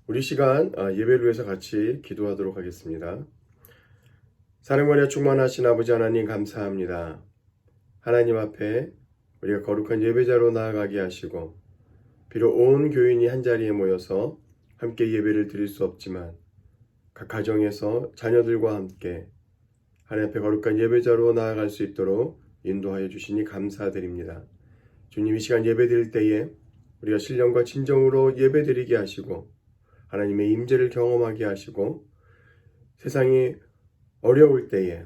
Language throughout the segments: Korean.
우리 시간 예배를 위해서 같이 기도하도록 하겠습니다. 사랑과 충만하신 아버지 하나님 감사합니다. 하나님 앞에 우리가 거룩한 예배자로 나아가게 하시고 비록 온 교인이 한자리에 모여서 함께 예배를 드릴 수 없지만 각 가정에서 자녀들과 함께 하나님 앞에 거룩한 예배자로 나아갈 수 있도록 인도하여 주시니 감사드립니다. 주님, 이 시간 예배 드릴 때에 우리가 신령과 진정으로 예배 드리게 하시고 하나님의 임재를 경험하게 하시고 세상이 어려울 때에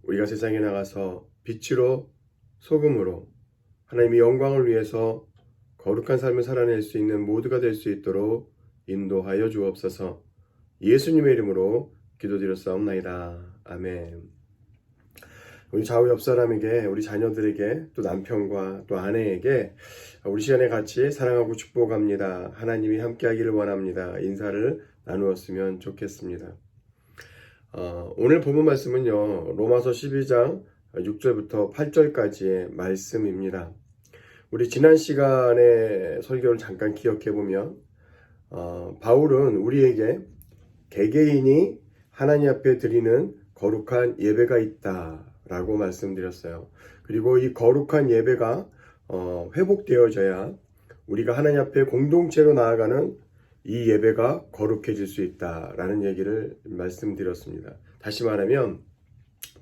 우리가 세상에 나가서 빛으로 소금으로 하나님의 영광을 위해서 거룩한 삶을 살아낼 수 있는 모두가 될 수 있도록 인도하여 주옵소서. 예수님의 이름으로 기도드렸사옵나이다. 아멘. 우리 좌우 옆 사람에게, 우리 자녀들에게, 또 남편과 또 아내에게 우리 시간에 같이 사랑하고 축복합니다. 하나님이 함께하기를 원합니다. 인사를 나누었으면 좋겠습니다. 오늘 본문 말씀은요, 로마서 12장 6절부터 8절까지의 말씀입니다. 우리 지난 시간의 설교를 잠깐 기억해보면 바울은 우리에게 개개인이 하나님 앞에 드리는 거룩한 예배가 있다 라고 말씀드렸어요. 그리고 이 거룩한 예배가 회복되어져야 우리가 하나님 앞에 공동체로 나아가는 이 예배가 거룩해질 수 있다라는 얘기를 말씀드렸습니다. 다시 말하면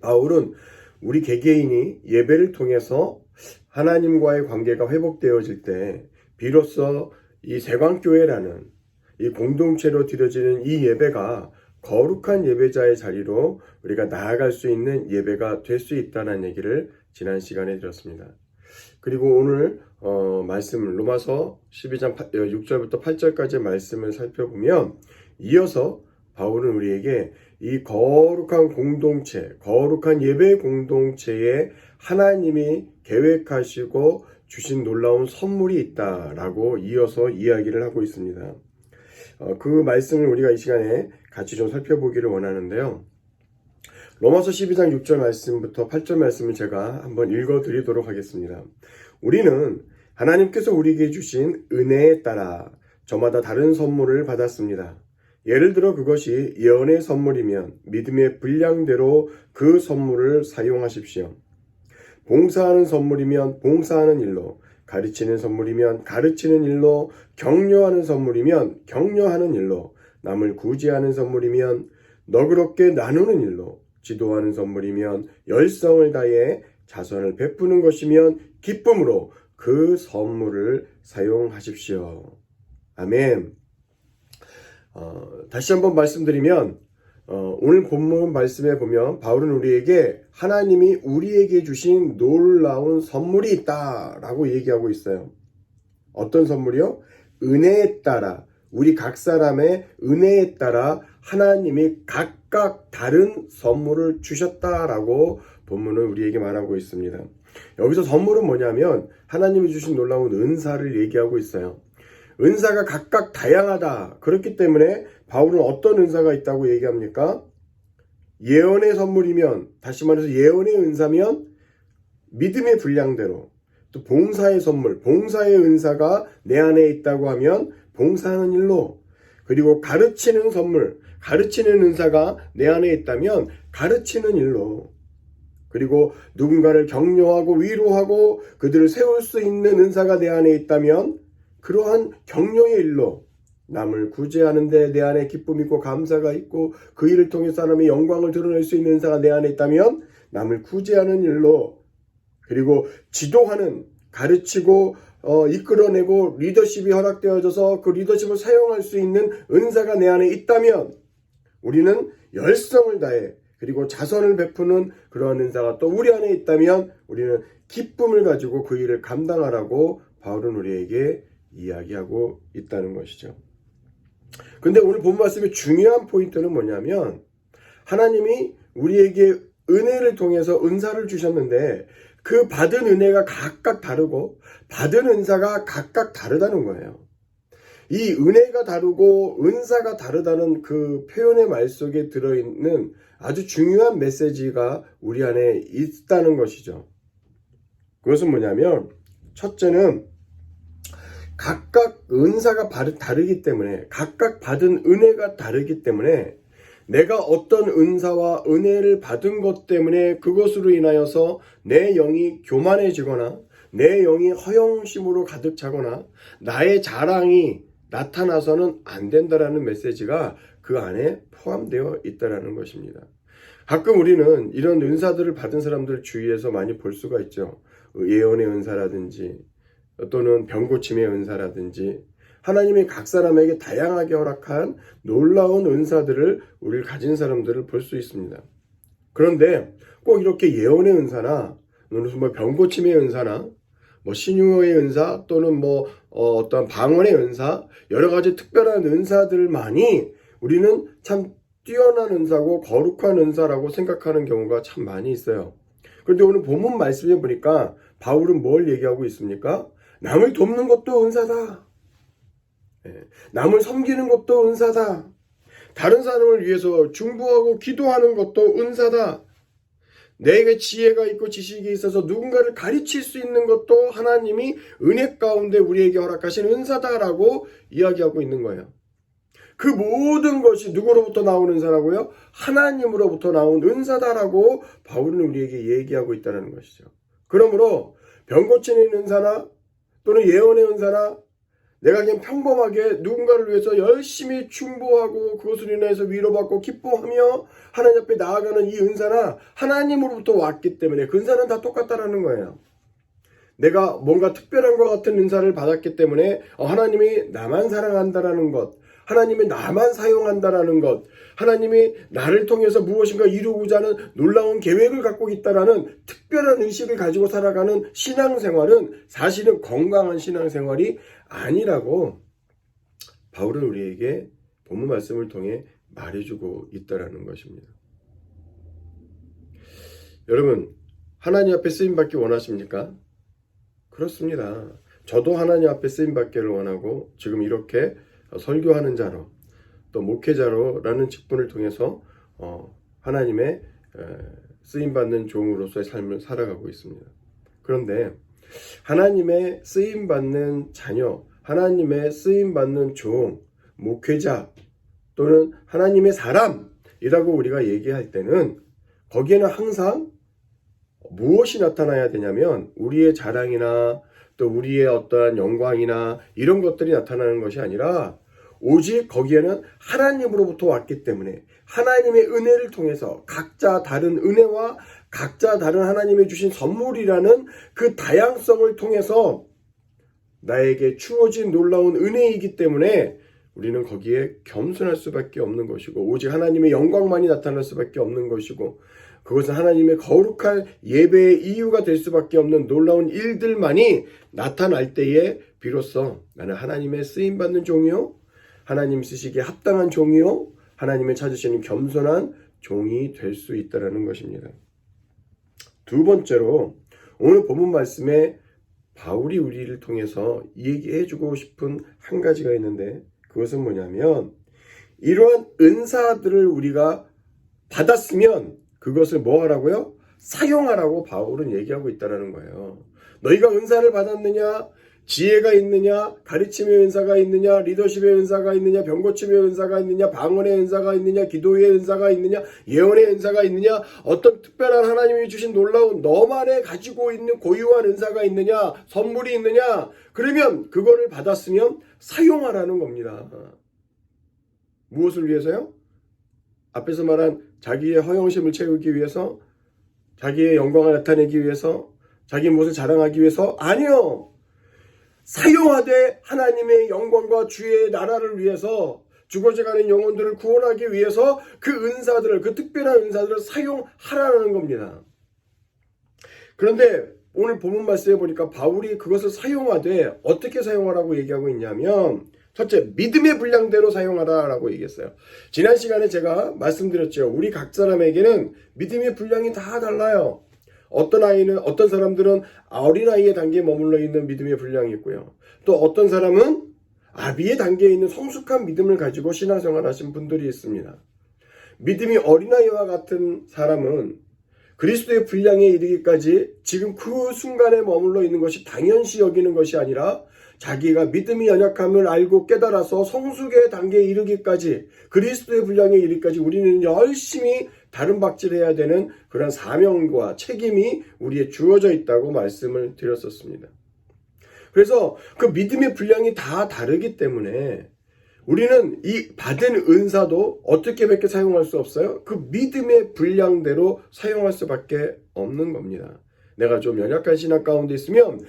바울은 우리 개개인이 예배를 통해서 하나님과의 관계가 회복되어질 때 비로소 이 세광교회라는 이 공동체로 드려지는 이 예배가 거룩한 예배자의 자리로 우리가 나아갈 수 있는 예배가 될 수 있다는 얘기를 지난 시간에 드렸습니다. 그리고 오늘 말씀 로마서 12장 6절부터 8절까지의 말씀을 살펴보면 이어서 바울은 우리에게 이 거룩한 공동체, 거룩한 예배 공동체에 하나님이 계획하시고 주신 놀라운 선물이 있다라고 이어서 이야기를 하고 있습니다. 그 말씀을 우리가 이 시간에 같이 좀 살펴보기를 원하는데요. 로마서 12장 6절 말씀부터 8절 말씀을 제가 한번 읽어드리도록 하겠습니다. 우리는 하나님께서 우리에게 주신 은혜에 따라 저마다 다른 선물을 받았습니다. 예를 들어 그것이 예언의 선물이면 믿음의 분량대로 그 선물을 사용하십시오. 봉사하는 선물이면 봉사하는 일로, 가르치는 선물이면 가르치는 일로, 격려하는 선물이면 격려하는 일로, 남을 구제하는 선물이면 너그럽게 나누는 일로, 지도하는 선물이면 열성을 다해 자선을 베푸는 것이면 기쁨으로 그 선물을 사용하십시오. 아멘. 다시 한번 말씀드리면 오늘 본문 말씀에 보면 바울은 우리에게 하나님이 우리에게 주신 놀라운 선물이 있다라고 얘기하고 있어요. 어떤 선물이요? 은혜에 따라, 우리 각 사람의 은혜에 따라 하나님이 각각 다른 선물을 주셨다라고 본문은 우리에게 말하고 있습니다. 여기서 선물은 뭐냐면 하나님이 주신 놀라운 은사를 얘기하고 있어요. 은사가 각각 다양하다. 그렇기 때문에 바울은 어떤 은사가 있다고 얘기합니까? 예언의 선물이면, 다시 말해서 예언의 은사면 믿음의 분량대로, 또 봉사의 선물, 봉사의 은사가 내 안에 있다고 하면 봉사하는 일로, 그리고 가르치는 선물, 가르치는 은사가 내 안에 있다면 가르치는 일로, 그리고 누군가를 격려하고 위로하고 그들을 세울 수 있는 은사가 내 안에 있다면 그러한 격려의 일로, 남을 구제하는 데 내 안에 기쁨이 있고 감사가 있고 그 일을 통해 사람의 영광을 드러낼 수 있는 은사가 내 안에 있다면 남을 구제하는 일로, 그리고 지도하는, 가르치고 이끌어내고 리더십이 허락되어져서 그 리더십을 사용할 수 있는 은사가 내 안에 있다면 우리는 열성을 다해, 그리고 자선을 베푸는 그러한 은사가 또 우리 안에 있다면 우리는 기쁨을 가지고 그 일을 감당하라고 바울은 우리에게 이야기하고 있다는 것이죠. 근데 오늘 본 말씀의 중요한 포인트는 뭐냐면 하나님이 우리에게 은혜를 통해서 은사를 주셨는데 그 받은 은혜가 각각 다르고 받은 은사가 각각 다르다는 거예요. 이 은혜가 다르고 은사가 다르다는 그 표현의 말 속에 들어있는 아주 중요한 메시지가 우리 안에 있다는 것이죠. 그것은 뭐냐면 첫째는 각각 은사가 다르기 때문에, 각각 받은 은혜가 다르기 때문에 내가 어떤 은사와 은혜를 받은 것 때문에 그것으로 인하여서 내 영이 교만해지거나 내 영이 허영심으로 가득 차거나 나의 자랑이 나타나서는 안 된다라는 메시지가 그 안에 포함되어 있다라는 것입니다. 가끔 우리는 이런 은사들을 받은 사람들 주위에서 많이 볼 수가 있죠. 예언의 은사라든지 또는 병고침의 은사라든지 하나님이 각 사람에게 다양하게 허락한 놀라운 은사들을 우리를 가진 사람들을 볼 수 있습니다. 그런데 꼭 이렇게 예언의 은사나 무슨 병고침의 은사나 신유의 은사 또는 어떤 방언의 은사 여러 가지 특별한 은사들만이 우리는 참 뛰어난 은사고 거룩한 은사라고 생각하는 경우가 참 많이 있어요. 그런데 오늘 본문 말씀에 보니까 바울은 뭘 얘기하고 있습니까? 남을 돕는 것도 은사다. 남을 섬기는 것도 은사다. 다른 사람을 위해서 중보하고 기도하는 것도 은사다. 내게 지혜가 있고 지식이 있어서 누군가를 가르칠 수 있는 것도 하나님이 은혜 가운데 우리에게 허락하신 은사다라고 이야기하고 있는 거예요. 그 모든 것이 누구로부터 나오는 은사라고요? 하나님으로부터 나온 은사다라고 바울은 우리에게 얘기하고 있다는 것이죠. 그러므로 병 고치는 은사나 또는 예언의 은사나 내가 그냥 평범하게 누군가를 위해서 열심히 중보하고 그것으로 인해서 위로받고 기뻐하며 하나님 앞에 나아가는 이 은사나 하나님으로부터 왔기 때문에 그 은사는 다 똑같다라는 거예요. 내가 뭔가 특별한 것 같은 은사를 받았기 때문에 하나님이 나만 사랑한다라는 것, 하나님이 나만 사용한다라는 것, 하나님이 나를 통해서 무엇인가 이루고자 하는 놀라운 계획을 갖고 있다라는 특별한 의식을 가지고 살아가는 신앙생활은 사실은 건강한 신앙생활이 아니라고 바울은 우리에게 본문 말씀을 통해 말해주고 있다라는 것입니다. 여러분, 하나님 앞에 쓰임받기 원하십니까? 그렇습니다. 저도 하나님 앞에 쓰임받기를 원하고 지금 이렇게 설교하는 자로 또 목회자로라는 직분을 통해서 하나님의 쓰임받는 종으로서의 삶을 살아가고 있습니다. 그런데 하나님의 쓰임받는 자녀, 하나님의 쓰임받는 종, 목회자 또는 하나님의 사람이라고 우리가 얘기할 때는 거기에는 항상 무엇이 나타나야 되냐면 우리의 자랑이나 또 우리의 어떠한 영광이나 이런 것들이 나타나는 것이 아니라 오직 거기에는 하나님으로부터 왔기 때문에 하나님의 은혜를 통해서 각자 다른 은혜와 각자 다른 하나님이 주신 선물이라는 그 다양성을 통해서 나에게 주어진 놀라운 은혜이기 때문에 우리는 거기에 겸손할 수밖에 없는 것이고 오직 하나님의 영광만이 나타날 수밖에 없는 것이고 그것은 하나님의 거룩한 예배의 이유가 될 수밖에 없는 놀라운 일들만이 나타날 때에 비로소 나는 하나님의 쓰임받는 종이요 하나님 쓰시기에 합당한 종이요 하나님을 찾으시는 겸손한 종이 될 수 있다는 것입니다. 두 번째로 오늘 본문 말씀에 바울이 우리를 통해서 얘기해주고 싶은 한 가지가 있는데 그것은 뭐냐면 이러한 은사들을 우리가 받았으면 그것을 뭐 하라고요? 사용하라고 바울은 얘기하고 있다는 거예요. 너희가 은사를 받았느냐? 지혜가 있느냐? 가르침의 은사가 있느냐? 리더십의 은사가 있느냐? 병고침의 은사가 있느냐? 방언의 은사가 있느냐? 기도의 은사가 있느냐? 예언의 은사가 있느냐? 어떤 특별한 하나님이 주신 놀라운 너만의 가지고 있는 고유한 은사가 있느냐? 선물이 있느냐? 그러면 그거를 받았으면 사용하라는 겁니다. 무엇을 위해서요? 앞에서 말한 자기의 허영심을 채우기 위해서, 자기의 영광을 나타내기 위해서, 자기 무엇을 자랑하기 위해서? 아니요. 사용하되 하나님의 영광과 주의 나라를 위해서 죽어져가는 영혼들을 구원하기 위해서 그 은사들을, 그 특별한 은사들을 사용하라는 겁니다. 그런데 오늘 본문 말씀에 보니까 바울이 그것을 사용하되 어떻게 사용하라고 얘기하고 있냐면 첫째, 믿음의 분량대로 사용하라라고 얘기했어요. 지난 시간에 제가 말씀드렸죠. 우리 각 사람에게는 믿음의 분량이 다 달라요. 어떤 사람들은 어린아이의 단계에 머물러 있는 믿음의 분량이 있고요. 또 어떤 사람은 아비의 단계에 있는 성숙한 믿음을 가지고 신앙생활 하신 분들이 있습니다. 믿음이 어린아이와 같은 사람은 그리스도의 분량에 이르기까지 지금 그 순간에 머물러 있는 것이 당연시 여기는 것이 아니라 자기가 믿음이 연약함을 알고 깨달아서 성숙의 단계에 이르기까지 그리스도의 분량에 이르기까지 우리는 열심히 다른 박질해야 되는 그런 사명과 책임이 우리에 주어져 있다고 말씀을 드렸었습니다. 그래서 그 믿음의 분량이 다 다르기 때문에 우리는 이 받은 은사도 어떻게 밖에 사용할 수 없어요? 그 믿음의 분량대로 사용할 수밖에 없는 겁니다. 내가 좀 연약한 신앙 가운데 있으면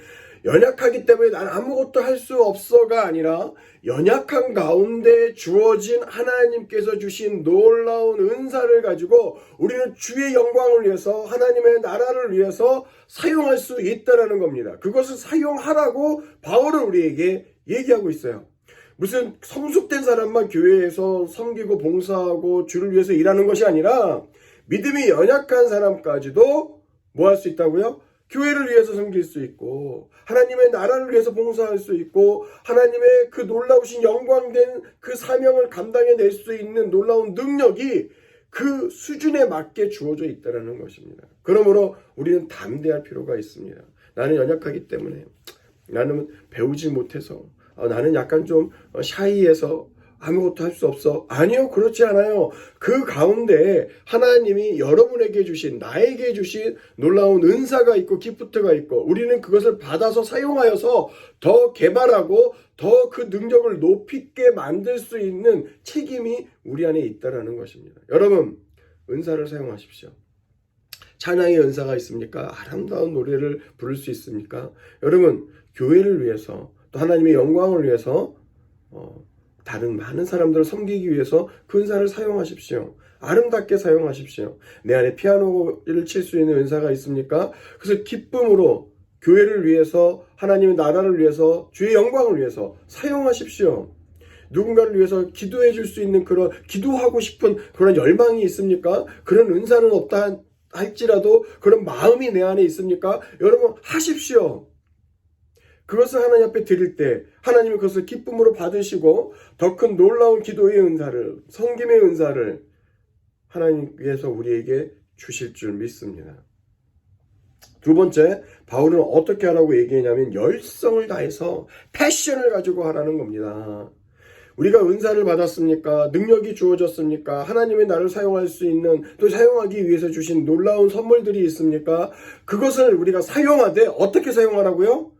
연약하기 때문에 난 아무것도 할 수 없어가 아니라 연약한 가운데 주어진 하나님께서 주신 놀라운 은사를 가지고 우리는 주의 영광을 위해서 하나님의 나라를 위해서 사용할 수 있다는 겁니다. 그것을 사용하라고 바울은 우리에게 얘기하고 있어요. 무슨 성숙된 사람만 교회에서 섬기고 봉사하고 주를 위해서 일하는 것이 아니라 믿음이 연약한 사람까지도 뭐 할 수 있다고요? 교회를 위해서 섬길 수 있고 하나님의 나라를 위해서 봉사할 수 있고 하나님의 그 놀라우신 영광된 그 사명을 감당해낼 수 있는 놀라운 능력이 그 수준에 맞게 주어져 있다는 것입니다. 그러므로 우리는 담대할 필요가 있습니다. 나는 연약하기 때문에, 나는 배우지 못해서, 나는 약간 좀 샤이해서 아무것도 할 수 없어. 아니요, 그렇지 않아요. 그 가운데 하나님이 여러분에게 주신, 나에게 주신 놀라운 은사가 있고 기프트가 있고 우리는 그것을 받아서 사용하여서 더 개발하고 더 그 능력을 높이게 만들 수 있는 책임이 우리 안에 있다는 것입니다. 여러분, 은사를 사용하십시오. 찬양의 은사가 있습니까? 아름다운 노래를 부를 수 있습니까? 여러분, 교회를 위해서 또 하나님의 영광을 위해서 다른 많은 사람들을 섬기기 위해서 그 은사를 사용하십시오. 아름답게 사용하십시오. 내 안에 피아노를 칠 수 있는 은사가 있습니까? 그래서 기쁨으로 교회를 위해서 하나님의 나라를 위해서 주의 영광을 위해서 사용하십시오. 누군가를 위해서 기도해 줄 수 있는 그런 기도하고 싶은 그런 열망이 있습니까? 그런 은사는 없다 할지라도 그런 마음이 내 안에 있습니까? 여러분 하십시오. 그것을 하나님 앞에 드릴 때 하나님이 그것을 기쁨으로 받으시고 더 큰 놀라운 기도의 은사를, 섬김의 은사를 하나님께서 우리에게 주실 줄 믿습니다. 두 번째, 바울은 어떻게 하라고 얘기했냐면 열성을 다해서 패션을 가지고 하라는 겁니다. 우리가 은사를 받았습니까? 능력이 주어졌습니까? 하나님의 나를 사용할 수 있는, 또 사용하기 위해서 주신 놀라운 선물들이 있습니까? 그것을 우리가 사용하되 어떻게 사용하라고요?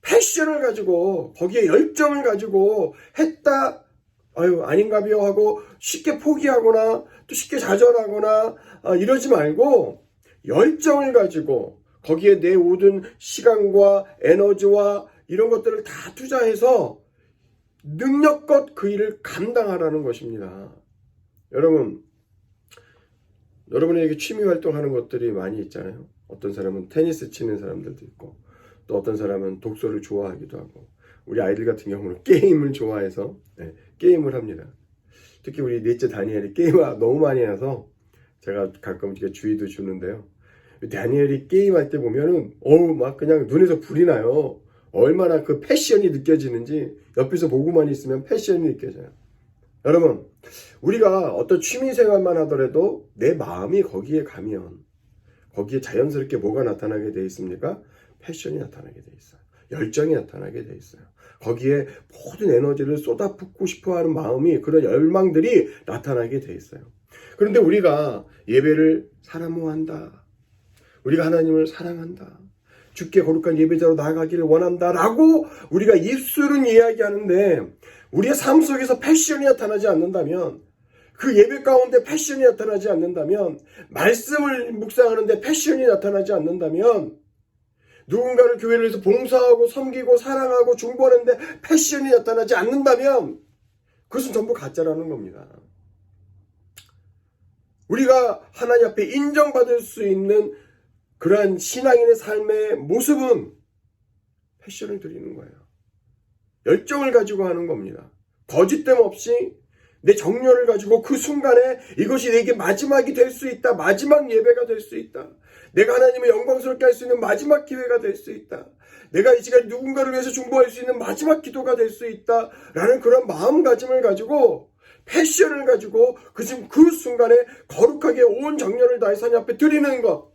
패션을 가지고 거기에 열정을 가지고 했다 아닌가비요 하고 쉽게 포기하거나 또 쉽게 좌절하거나 이러지 말고 열정을 가지고 거기에 내 모든 시간과 에너지와 이런 것들을 다 투자해서 능력껏 그 일을 감당하라는 것입니다. 여러분에게 취미 활동하는 것들이 많이 있잖아요. 어떤 사람은 테니스 치는 사람들도 있고 또 어떤 사람은 독서를 좋아하기도 하고 우리 아이들 같은 경우는 게임을 좋아해서 게임을 합니다. 특히 우리 넷째 다니엘이 게임을 너무 많이 해서 제가 가끔 주의도 주는데요. 다니엘이 게임할 때 보면은 막 그냥 눈에서 불이 나요. 얼마나 그 패션이 느껴지는지 옆에서 보고만 있으면 패션이 느껴져요. 여러분, 우리가 어떤 취미생활만 하더라도 내 마음이 거기에 가면 거기에 자연스럽게 뭐가 나타나게 돼 있습니까? 패션이 나타나게 돼 있어요. 열정이 나타나게 돼 있어요. 거기에 모든 에너지를 쏟아붓고 싶어하는 마음이, 그런 열망들이 나타나게 돼 있어요. 그런데 우리가 예배를 사모한다, 우리가 하나님을 사랑한다, 주께 거룩한 예배자로 나아가기를 원한다라고 우리가 입술은 이야기하는데 우리의 삶 속에서 패션이 나타나지 않는다면, 그 예배 가운데 패션이 나타나지 않는다면, 말씀을 묵상하는데 패션이 나타나지 않는다면, 누군가를 교회를 위해서 봉사하고 섬기고 사랑하고 중보하는데 패션이 나타나지 않는다면 그것은 전부 가짜라는 겁니다. 우리가 하나님 앞에 인정받을 수 있는 그러한 신앙인의 삶의 모습은 패션을 드리는 거예요. 열정을 가지고 하는 겁니다. 거짓됨 없이 내 정열을 가지고 그 순간에 이것이 내게 마지막이 될 수 있다. 마지막 예배가 될 수 있다. 내가 하나님을 영광스럽게 할 수 있는 마지막 기회가 될 수 있다. 내가 이 시간 누군가를 위해서 중보할 수 있는 마지막 기도가 될 수 있다. 라는 그런 마음가짐을 가지고, 패션을 가지고 그 순간에 거룩하게 온 정열을 다해 하나님 앞에 드리는 것.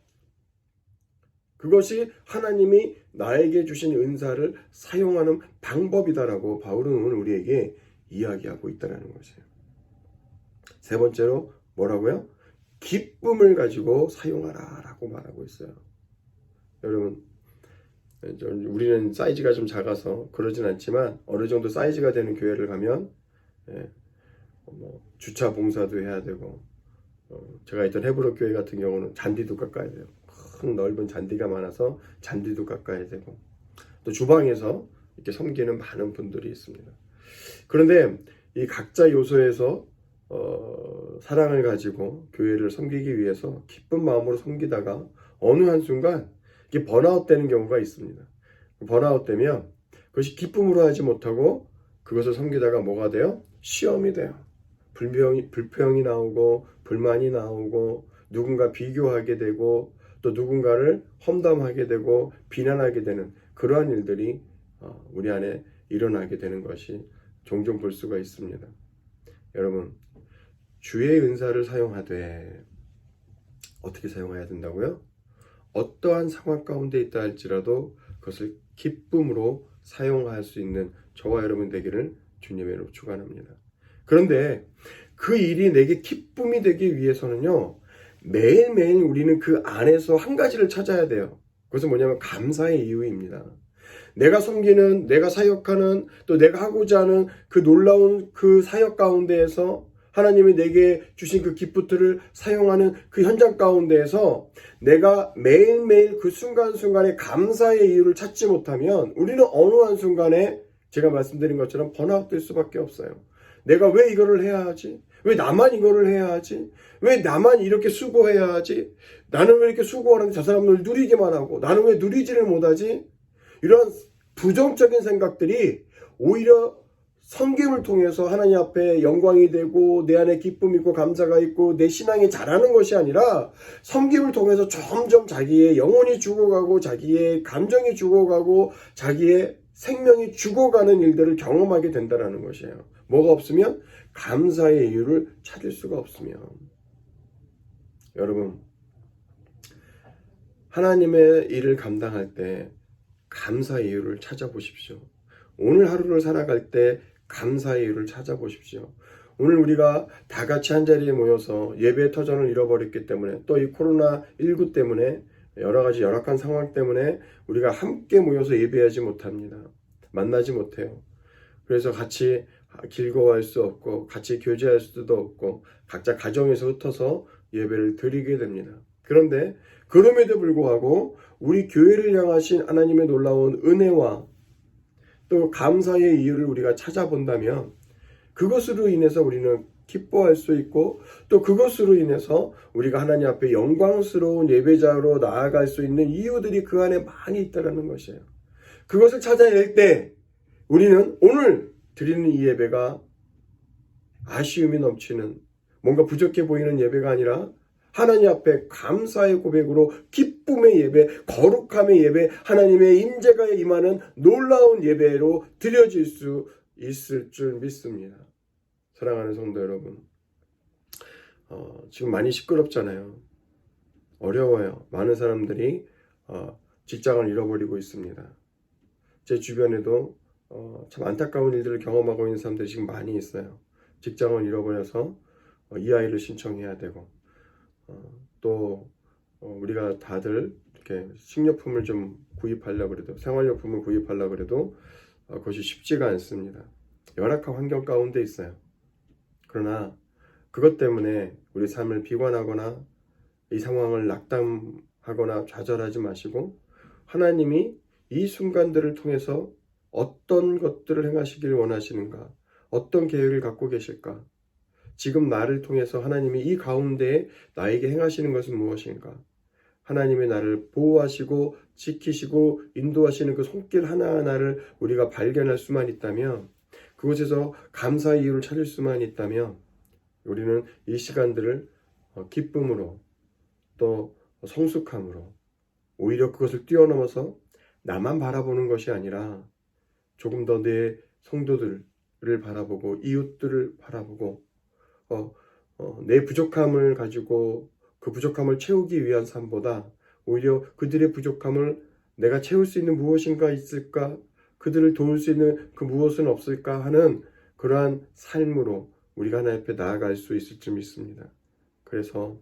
그것이 하나님이 나에게 주신 은사를 사용하는 방법이다라고 바울은 오늘 우리에게 이야기하고 있다는 것이에요. 세 번째로 뭐라고요? 기쁨을 가지고 사용하라 라고 말하고 있어요. 여러분, 우리는 사이즈가 좀 작아서 그러진 않지만 어느 정도 사이즈가 되는 교회를 가면 주차 봉사도 해야 되고, 제가 있던 헤브로 교회 같은 경우는 잔디도 깎아야 돼요. 큰 넓은 잔디가 많아서 잔디도 깎아야 되고, 또 주방에서 이렇게 섬기는 많은 분들이 있습니다. 그런데 이 각자 요소에서 사랑을 가지고 교회를 섬기기 위해서 기쁜 마음으로 섬기다가 어느 한순간 이게 번아웃 되는 경우가 있습니다. 번아웃 되면 그것이 기쁨으로 하지 못하고 그것을 섬기다가 뭐가 돼요? 시험이 돼요. 불평이 나오고 불만이 나오고 누군가 비교하게 되고 또 누군가를 험담하게 되고 비난하게 되는 그러한 일들이 우리 안에 일어나게 되는 것이 종종 볼 수가 있습니다. 여러분, 주의 은사를 사용하되 어떻게 사용해야 된다고요? 어떠한 상황 가운데 있다 할지라도 그것을 기쁨으로 사용할 수 있는 저와 여러분 되기를 주님의 이름으로 축원합니다. 그런데 그 일이 내게 기쁨이 되기 위해서는요, 매일매일 우리는 그 안에서 한 가지를 찾아야 돼요. 그것은 뭐냐면 감사의 이유입니다. 내가 섬기는, 내가 사역하는, 또 내가 하고자 하는 그 놀라운 그 사역 가운데에서 하나님이 내게 주신 그 기프트를 사용하는 그 현장 가운데에서 내가 매일매일 그 순간순간에 감사의 이유를 찾지 못하면 우리는 어느 한순간에 제가 말씀드린 것처럼 번아웃 될 수밖에 없어요. 내가 왜 이거를 해야 하지? 왜 나만 이거를 해야 하지? 왜 나만 이렇게 수고해야 하지? 나는 왜 이렇게 수고하는데 저 사람들 누리기만 하고 나는 왜 누리지를 못하지? 이런 부정적인 생각들이 오히려 섬김을 통해서 하나님 앞에 영광이 되고 내 안에 기쁨이 있고 감사가 있고 내 신앙이 자라는 것이 아니라 섬김을 통해서 점점 자기의 영혼이 죽어가고 자기의 감정이 죽어가고 자기의 생명이 죽어가는 일들을 경험하게 된다는 것이에요. 뭐가 없으면 감사의 이유를 찾을 수가 없으면. 여러분, 하나님의 일을 감당할 때 감사의 이유를 찾아보십시오. 오늘 하루를 살아갈 때 감사의 이유를 찾아보십시오. 오늘 우리가 다 같이 한자리에 모여서 예배의 터전을 잃어버렸기 때문에 또 이 코로나19 때문에 여러 가지 열악한 상황 때문에 우리가 함께 모여서 예배하지 못합니다. 만나지 못해요. 그래서 같이 즐거워할 수 없고 같이 교제할 수도 없고 각자 가정에서 흩어서 예배를 드리게 됩니다. 그런데 그럼에도 불구하고 우리 교회를 향하신 하나님의 놀라운 은혜와 또 감사의 이유를 우리가 찾아본다면 그것으로 인해서 우리는 기뻐할 수 있고 또 그것으로 인해서 우리가 하나님 앞에 영광스러운 예배자로 나아갈 수 있는 이유들이 그 안에 많이 있다는 것이에요. 그것을 찾아낼 때 우리는 오늘 드리는 이 예배가 아쉬움이 넘치는 뭔가 부족해 보이는 예배가 아니라 하나님 앞에 감사의 고백으로 기쁨의 예배, 거룩함의 예배, 하나님의 임재가 임하는 놀라운 예배로 드려질 수 있을 줄 믿습니다. 사랑하는 성도 여러분, 지금 많이 시끄럽잖아요. 어려워요. 많은 사람들이 직장을 잃어버리고 있습니다. 제 주변에도 참 안타까운 일들을 경험하고 있는 사람들이 지금 많이 있어요. 직장을 잃어버려서 EI를 신청해야 되고 또 우리가 다들 이렇게 식료품을 좀 구입하려고 그래도 생활용품을 구입하려고 그래도 그것이 쉽지가 않습니다. 열악한 환경 가운데 있어요. 그러나 그것 때문에 우리 삶을 비관하거나 이 상황을 낙담하거나 좌절하지 마시고 하나님이 이 순간들을 통해서 어떤 것들을 행하시길 원하시는가, 어떤 계획을 갖고 계실까, 지금 나를 통해서 하나님이 이 가운데에 나에게 행하시는 것은 무엇인가, 하나님의 나를 보호하시고 지키시고 인도하시는 그 손길 하나하나를 우리가 발견할 수만 있다면, 그곳에서 감사의 이유를 찾을 수만 있다면 우리는 이 시간들을 기쁨으로 또 성숙함으로 오히려 그것을 뛰어넘어서 나만 바라보는 것이 아니라 조금 더 내 성도들을 바라보고 이웃들을 바라보고 내 부족함을 가지고 그 부족함을 채우기 위한 삶보다 오히려 그들의 부족함을 내가 채울 수 있는 무엇인가 있을까? 그들을 도울 수 있는 그 무엇은 없을까 하는 그러한 삶으로 우리가 하나님 앞에 나아갈 수 있을 줄 믿습니다. 그래서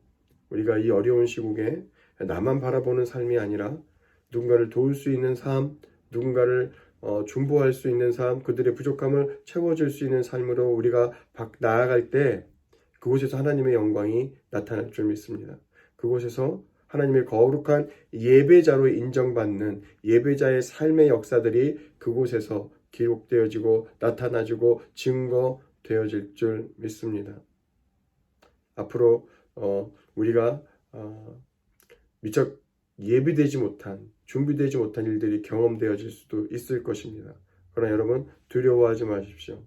우리가 이 어려운 시국에 나만 바라보는 삶이 아니라 누군가를 도울 수 있는 삶, 누군가를 중보할 수 있는 삶, 그들의 부족함을 채워줄 수 있는 삶으로 우리가 나아갈 때 그곳에서 하나님의 영광이 나타날 줄 믿습니다. 그곳에서 하나님의 거룩한 예배자로 인정받는 예배자의 삶의 역사들이 그곳에서 기록되어지고 나타나지고 증거되어질 줄 믿습니다. 앞으로 우리가 미처 예비되지 못한, 준비되지 못한 일들이 경험되어질 수도 있을 것입니다. 그러나 여러분 두려워하지 마십시오.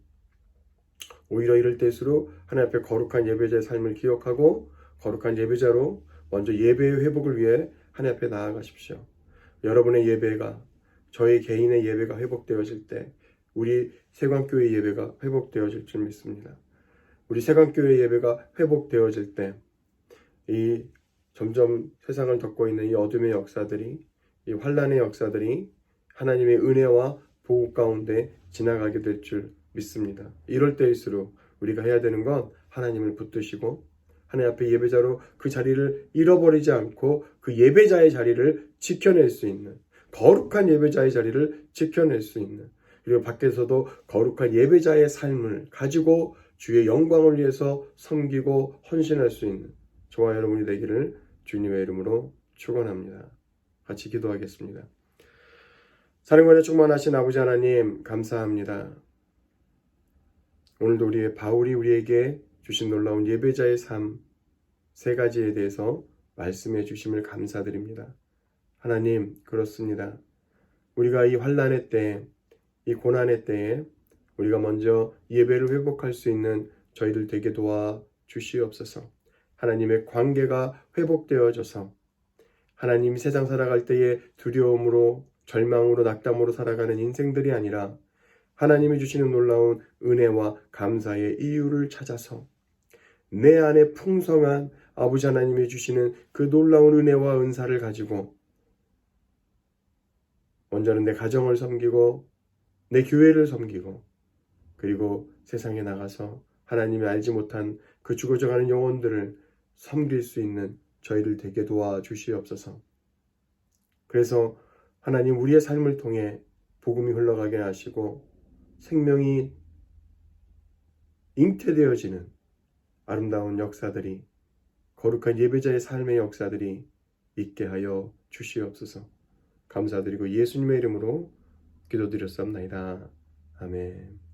오히려 이럴 때일수록 하나님 앞에 거룩한 예배자의 삶을 기억하고 거룩한 예배자로 먼저 예배의 회복을 위해 하나님 앞에 나아가십시오. 여러분의 예배가, 저희 개인의 예배가 회복되어질 때 우리 세관교회 예배가 회복되어질 줄 믿습니다. 우리 세관교회 예배가 회복되어질 때 이 점점 세상을 덮고 있는 이 어둠의 역사들이, 이 환란의 역사들이 하나님의 은혜와 보호 가운데 지나가게 될 줄 믿습니다. 이럴 때일수록 우리가 해야 되는 건 하나님을 붙드시고 하나님 앞에 예배자로 그 자리를 잃어버리지 않고 그 예배자의 자리를 지켜낼 수 있는, 거룩한 예배자의 자리를 지켜낼 수 있는, 그리고 밖에서도 거룩한 예배자의 삶을 가지고 주의 영광을 위해서 섬기고 헌신할 수 있는 저와 여러분이 되기를 주님의 이름으로 축원합니다. 같이 기도하겠습니다. 사랑과 충만하신 아버지 하나님 감사합니다. 오늘도 우리의 바울이 우리에게 주신 놀라운 예배자의 삶 세 가지에 대해서 말씀해 주심을 감사드립니다. 하나님 그렇습니다. 우리가 이 환난의 때, 이 고난의 때에 우리가 먼저 예배를 회복할 수 있는 저희들 되게 도와 주시옵소서. 하나님의 관계가 회복되어져서 하나님 세상 살아갈 때에 두려움으로 절망으로 낙담으로 살아가는 인생들이 아니라 하나님이 주시는 놀라운 은혜와 감사의 이유를 찾아서 내 안에 풍성한 아버지 하나님이 주시는 그 놀라운 은혜와 은사를 가지고 먼저는 내 가정을 섬기고 내 교회를 섬기고 그리고 세상에 나가서 하나님이 알지 못한 그 죽어져가는 영혼들을 섬길 수 있는 저희를 되게 도와주시옵소서. 그래서 하나님 우리의 삶을 통해 복음이 흘러가게 하시고 생명이 잉태되어지는 아름다운 역사들이, 거룩한 예배자의 삶의 역사들이 있게 하여 주시옵소서. 감사드리고 예수님의 이름으로 기도드렸사옵나이다. 아멘.